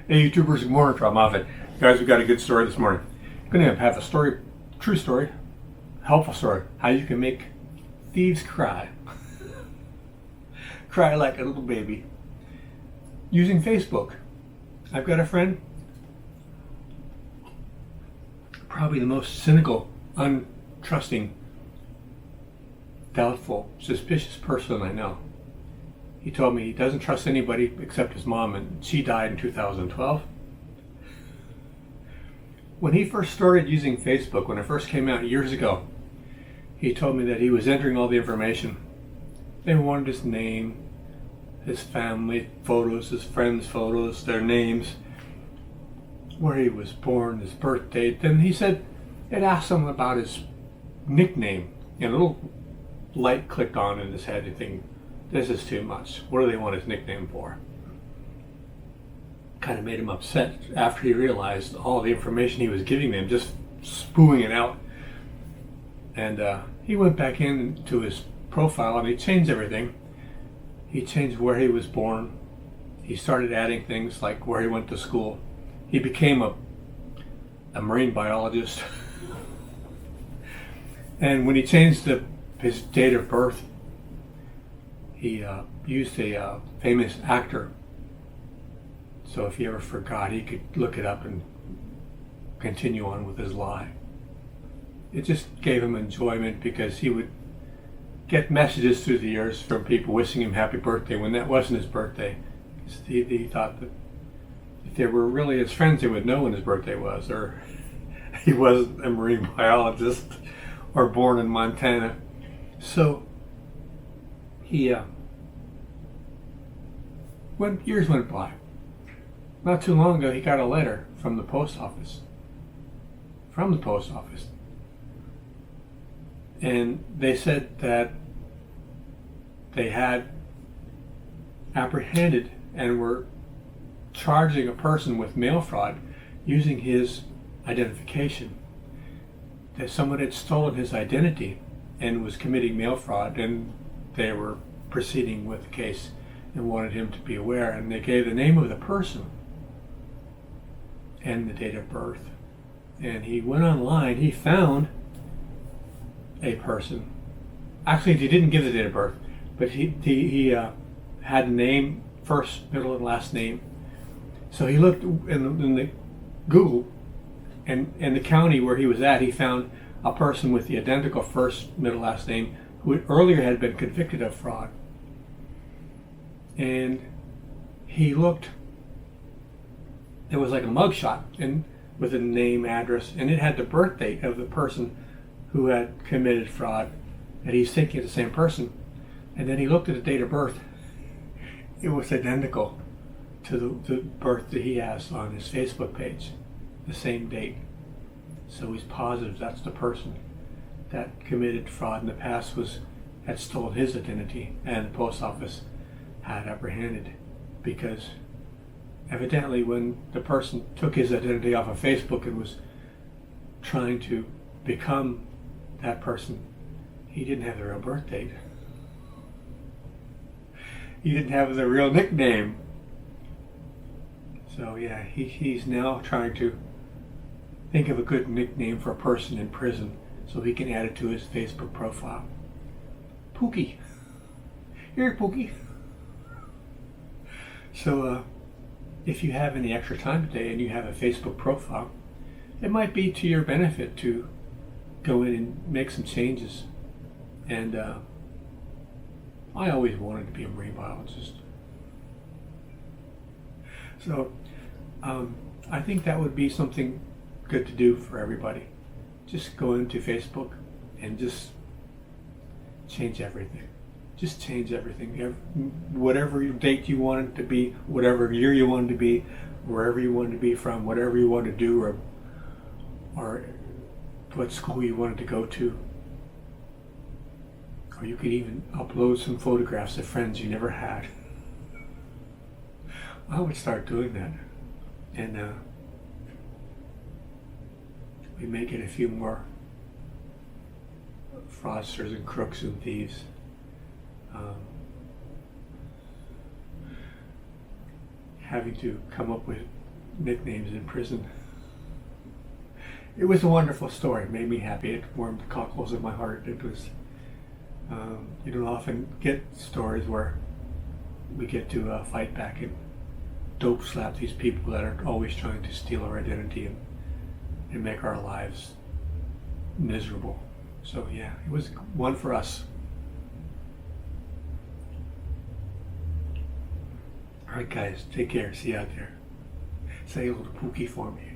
Hey YouTubers, good morning. Rob Moffat. Guys, we got a good story this morning. I'm going to have a story, true story, helpful story, how you can make thieves cry. Cry like a little baby. Using Facebook. I've got a friend, probably the most cynical, untrusting, doubtful, suspicious person I know. He told me he doesn't trust anybody except his mom, and she died in 2012. When he first started using Facebook, when it first came out years ago, he told me that he was entering all the information. They wanted his name, his family photos, his friends' photos, their names, where he was born, his birth date. Then he said it asked him about his nickname, and a little light clicked on in his head and thinking, this is too much. What do they want his nickname for? Kind of made him upset after he realized all the information he was giving them, just spewing it out. And he went back into his profile and he changed everything. He changed where he was born. He started adding things like where he went to school. He became a marine biologist. And when he changed his date of birth, he used a famous actor, so if he ever forgot, he could look it up and continue on with his lie. It just gave him enjoyment because he would get messages through the years from people wishing him happy birthday when that wasn't his birthday. He thought that if they were really his friends, they would know when his birthday was, or he wasn't a marine biologist or born in Montana. So years went by. Not too long ago, he got a letter from the post office. And they said that they had apprehended and were charging a person with mail fraud using his identification. That someone had stolen his identity and was committing mail fraud, and they were proceeding with the case and wanted him to be aware. And they gave the name of the person and the date of birth. And he went online, he found a person. Actually, he didn't give the date of birth, but he had name, first, middle, and last name. So he looked in the Google, and in the county where he was at, he found a person with the identical first, middle, last name who earlier had been convicted of fraud. And he looked, it was like a mugshot and with a name, address, and it had the birth date of the person who had committed fraud, and he's thinking it's the same person. And then he looked at the date of birth. It was identical to the birth that he has on his Facebook page, the same date. So he's positive that's the person that committed fraud in the past, had stolen his identity, and the post office had apprehended, because evidently when the person took his identity off of Facebook and was trying to become that person, he didn't have the real birth date. He didn't have the real nickname. So yeah, he's now trying to think of a good nickname for a person in prison so he can add it to his Facebook profile. Pookie. Here, Pookie. So if you have any extra time today and you have a Facebook profile, it might be to your benefit to go in and make some changes. And I always wanted to be a marine biologist. So I think that would be something good to do for everybody. Just go into Facebook and just change everything. Just change everything. Whatever date you want it to be, whatever year you want it to be, wherever you want it to be from, whatever you want to do, or what school you wanted to go to. Or you could even upload some photographs of friends you never had. I would start doing that. And we may get a few more fraudsters and crooks and thieves. Having to come up with nicknames in prison. It was a wonderful story. It made me happy. It warmed the cockles of my heart. It was, you don't often get stories where we get to fight back and dope slap these people that are always trying to steal our identity and make our lives miserable. So yeah, it was one for us. All right, guys, take care. See you out there. Say a little Pookie for me.